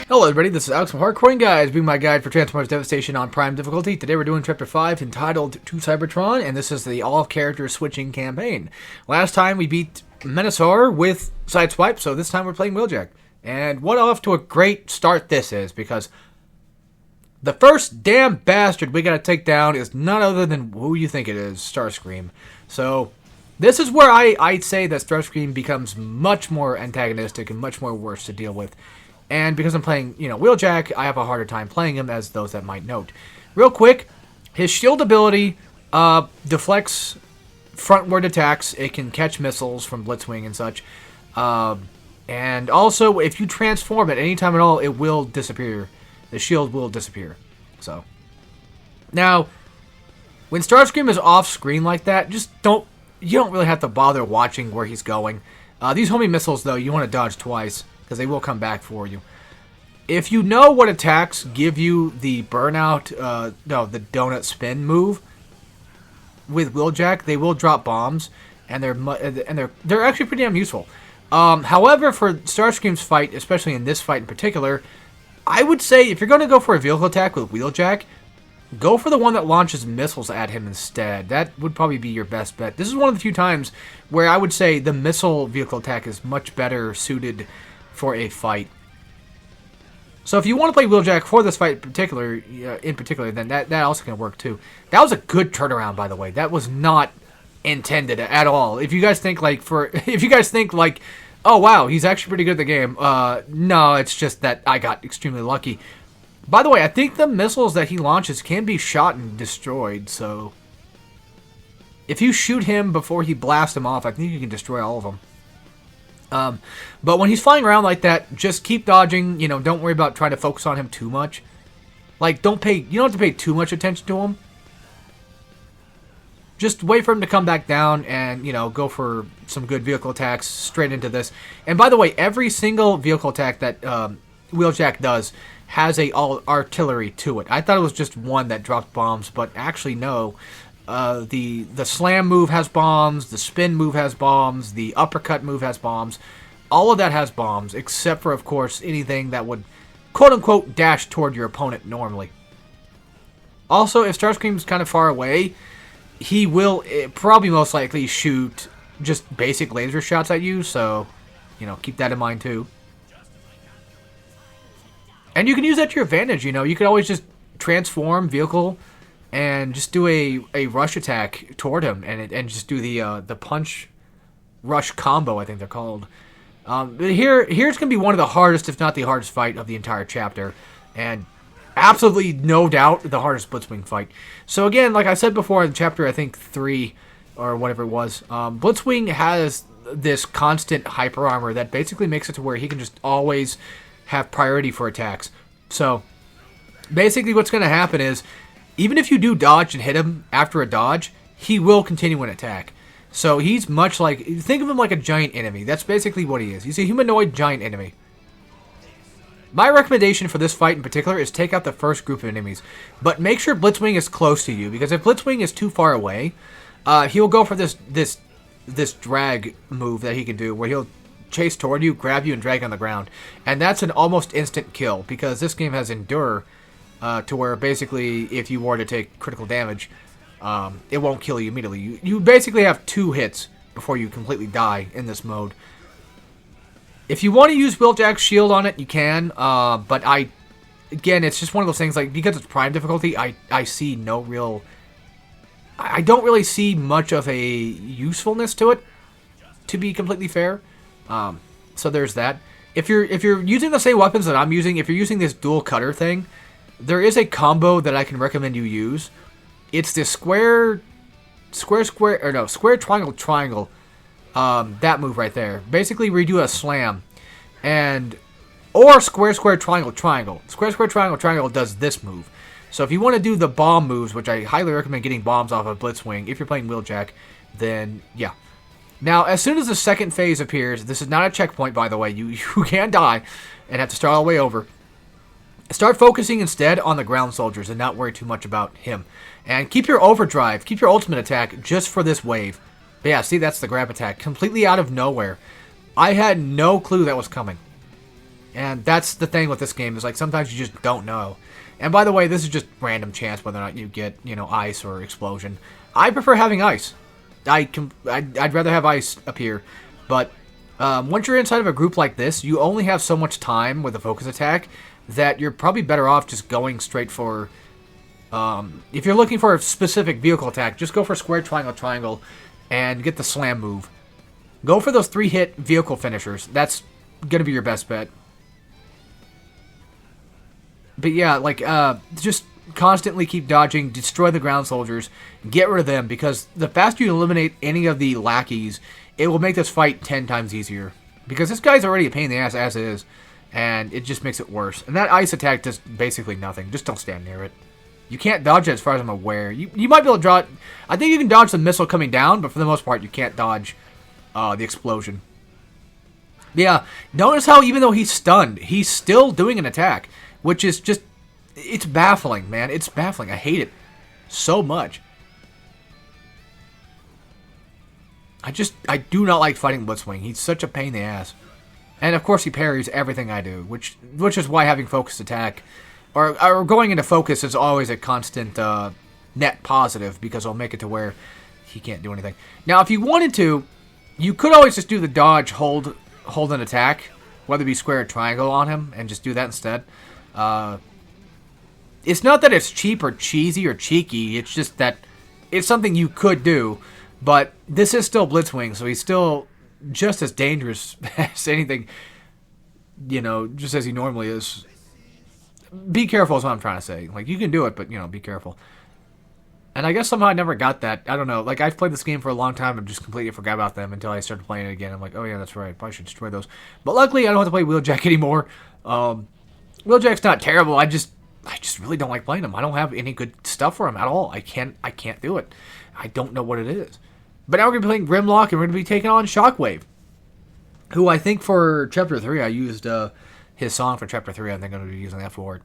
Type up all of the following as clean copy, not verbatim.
Hello everybody, this is Alex from Hardcoring Guys, being my guide for Transformers Devastation on Prime difficulty. Today we're doing Chapter 5 entitled To Cybertron, and this is the all-character switching campaign. Last time we beat Menasor with Sideswipe, so this time we're playing Wheeljack. And what off to a great start this is, because the first damn bastard we gotta take down is none other than who you think it is, Starscream. So this is where I'd say that Starscream becomes much more antagonistic and much more worse to deal with. And because I'm playing, Wheeljack, I have a harder time playing him, as those that might note. Real quick, his shield ability deflects frontward attacks. It can catch missiles from Blitzwing and such. And also, if you transform at any time at all, it will disappear. The shield will disappear. So, now, when Starscream is off screen like that, you don't really have to bother watching where he's going. These homing missiles, though, you want to dodge twice, because they will come back for you. If you know what attacks give you the burnout, the donut spin move with Wheeljack, they will drop bombs, and they're actually pretty damn useful. However, for Starscream's fight, especially in this fight in particular, I would say if you're going to go for a vehicle attack with Wheeljack, go for the one that launches missiles at him instead. That would probably be your best bet. This is one of the few times where I would say the missile vehicle attack is much better suited for a fight. So if you want to play Wheeljack for this fight in particular, then that also can work too. That was a good turnaround, by the way. That was not intended at all. If you guys think oh wow, he's actually pretty good at the game, no, it's just that I got extremely lucky. By the way, I think the missiles that he launches can be shot and destroyed, so if you shoot him before he blasts them off, I think you can destroy all of them. But when he's flying around like that, just keep dodging. Don't worry about trying to focus on him too much. You don't have to pay too much attention to him. Just wait for him to come back down and, go for some good vehicle attacks straight into this. And by the way, every single vehicle attack that Wheeljack does has all artillery to it. I thought it was just one that dropped bombs, but actually no. The slam move has bombs, the spin move has bombs, the uppercut move has bombs. All of that has bombs, except for, of course, anything that would, quote-unquote, dash toward your opponent normally. Also, if Starscream's kind of far away, he will probably most likely shoot just basic laser shots at you, so, keep that in mind too. And you can use that to your advantage, you can always just transform vehicle and just do a rush attack toward him, and just do the punch rush combo, I think they're called. Here's gonna be one of the hardest, if not the hardest fight of the entire chapter, and absolutely no doubt the hardest Blitzwing fight. So again, like I said before in chapter I think 3 or whatever it was, Blitzwing has this constant hyper armor that basically makes it to where he can just always have priority for attacks. So basically what's gonna happen is, even if you do dodge and hit him after a dodge, he will continue an attack. So he's much like, think of him like a giant enemy. That's basically what he is. He's a humanoid giant enemy. My recommendation for this fight in particular is take out the first group of enemies. But make sure Blitzwing is close to you, because if Blitzwing is too far away, he'll go for this drag move that he can do, where he'll chase toward you, grab you, and drag on the ground. And that's an almost instant kill, because this game has Endure, to where basically if you were to take critical damage, it won't kill you immediately. You basically have 2 hits before you completely die in this mode. If you want to use Wheeljack's shield on it, you can, but again, it's just one of those things, because it's Prime difficulty, I see no real, I don't really see much of a usefulness to it, to be completely fair. So there's that. If you're using the same weapons that I'm using, if you're using this dual cutter thing, there is a combo that I can recommend you use. It's this square, triangle, that move right there. Basically, where you do a slam, or square, triangle. Square, triangle does this move. So if you want to do the bomb moves, which I highly recommend getting bombs off of Blitzwing, if you're playing Wheeljack, then yeah. Now, as soon as the second phase appears, this is not a checkpoint, by the way. You can die and have to start all the way over. Start focusing instead on the ground soldiers and not worry too much about him. And keep your overdrive, keep your ultimate attack just for this wave. But yeah, see, that's the grab attack. Completely out of nowhere. I had no clue that was coming. And that's the thing with this game, is like sometimes you just don't know. And by the way, this is just random chance whether or not you get, you know, ice or explosion. I prefer having ice. I'd rather have ice appear. But once you're inside of a group like this, you only have so much time with a focus attack that you're probably better off just going straight for... if you're looking for a specific vehicle attack, just go for square, triangle, triangle, and get the slam move. Go for those 3-hit vehicle finishers. That's going to be your best bet. But yeah, like, just constantly keep dodging, destroy the ground soldiers, get rid of them, because the faster you eliminate any of the lackeys, it will make this fight 10 times easier. Because this guy's already a pain in the ass as it is, and it just makes it worse. And that ice attack does basically nothing. Just don't stand near it. You can't dodge it as far as I'm aware. You might be able to draw it. I think you can dodge the missile coming down, but for the most part, you can't dodge the explosion. Yeah, notice how even though he's stunned, he's still doing an attack. Which is just, it's baffling, man. It's baffling. I hate it so much. I do not like fighting Blitzwing. He's such a pain in the ass. And of course he parries everything I do, which is why having focused attack, or going into focus is always a constant net positive, because it'll make it to where he can't do anything. Now, if you wanted to, you could always just do the dodge, hold an attack, whether it be square or triangle on him, and just do that instead. It's not that it's cheap or cheesy or cheeky, it's just that it's something you could do, but this is still Blitzwing, so he's still just as dangerous as anything, you know, just as he normally is. Be careful is what I'm trying to say. Like, you can do it, but, you know, be careful. And I guess somehow I never got that. I don't know. Like, I've played this game for a long time and just completely forgot about them until I started playing it again. I'm like, oh yeah, that's right. I probably should destroy those. But luckily, I don't have to play Wheeljack anymore. Wheeljack's not terrible. I just really don't like playing him. I don't have any good stuff for him at all. I can't do it. I don't know what it is. But now we're going to be playing Grimlock, and we're going to be taking on Shockwave, who I think for Chapter 3, I used his song for Chapter 3. I think I'm going to be using that for it.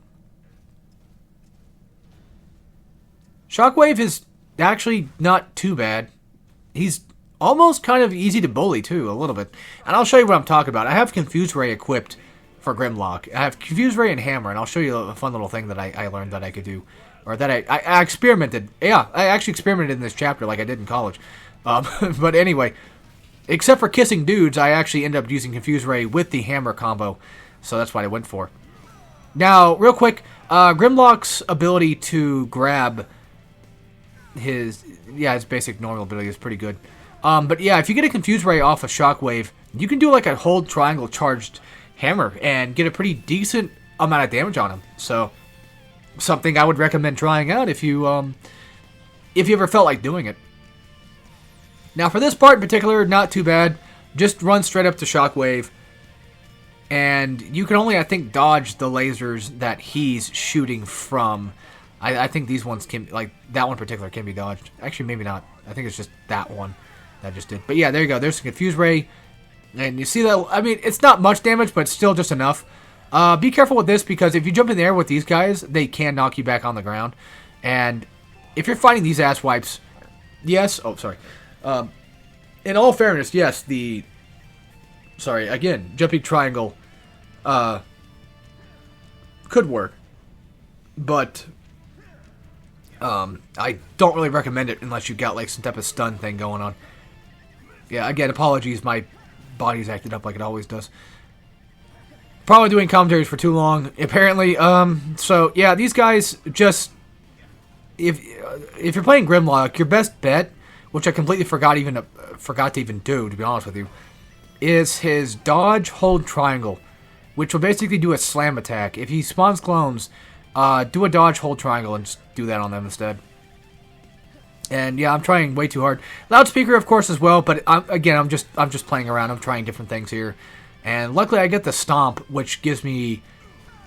Shockwave is actually not too bad. He's almost kind of easy to bully, too, a little bit. And I'll show you what I'm talking about. I have Confuse Ray equipped for Grimlock. I have Confuse Ray and Hammer, and I'll show you a fun little thing that I learned that I could do. Or that I experimented. Yeah, I actually experimented in this chapter like I did in college. But anyway, except for kissing dudes, I actually ended up using Confuse Ray with the Hammer combo. So that's what I went for. Now, real quick, Grimlock's ability to grab his basic normal ability is pretty good. But yeah, if you get a Confuse Ray off a Shockwave, you can do like a hold triangle charged Hammer and get a pretty decent amount of damage on him. So, something I would recommend trying out if you ever felt like doing it. Now, for this part in particular, not too bad. Just run straight up to Shockwave, and you can only, I think, dodge the lasers that he's shooting from. I think these ones can, like, that one in particular can be dodged. Actually, maybe not. I think it's just that one that I just did. But yeah, there you go. There's the Confuse Ray. And you see that, I mean, it's not much damage, but it's still just enough. Be careful with this, because if you jump in the air with these guys, they can knock you back on the ground. And if you're fighting these ass wipes, yes, oh, sorry. In all fairness, yes, again, jumping triangle could work. But I don't really recommend it unless you've got like some type of stun thing going on. Yeah, again, apologies, my body's acted up like it always does. Probably doing commentaries for too long, apparently. So yeah, these guys just, if you're playing Grimlock, your best bet, which I completely forgot to even do, to be honest with you, is his dodge hold triangle, which will basically do a slam attack. If he spawns clones, do a dodge hold triangle and just do that on them instead. And yeah, I'm trying way too hard. Loudspeaker, of course, as well. But I'm just playing around. I'm trying different things here, and luckily I get the stomp, which gives me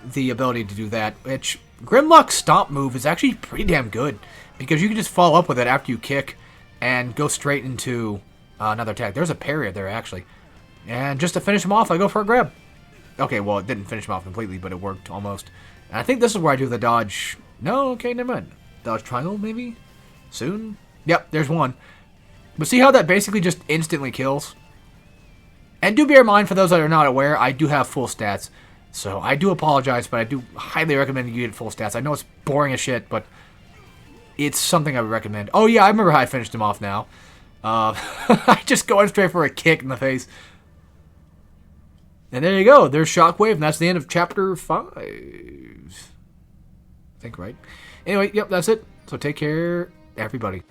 the ability to do that. Which Grimlock's stomp move is actually pretty damn good, because you can just follow up with it after you kick and go straight into another attack. There's a parry there actually, and just to finish him off, I go for a grab. Okay, well, it didn't finish him off completely, but it worked almost. And I think this is where I do the dodge. No, okay, never mind. Dodge triangle, maybe? Soon? Yep, there's one. But see how that basically just instantly kills? And do bear in mind, for those that are not aware, I do have full stats. So I do apologize, but I do highly recommend you get full stats. I know it's boring as shit, but it's something I would recommend. Oh yeah, I remember how I finished him off now. I just going straight for a kick in the face. And there you go. There's Shockwave, and that's the end of Chapter 5. I think, right? Anyway, yep, that's it. So take care, everybody.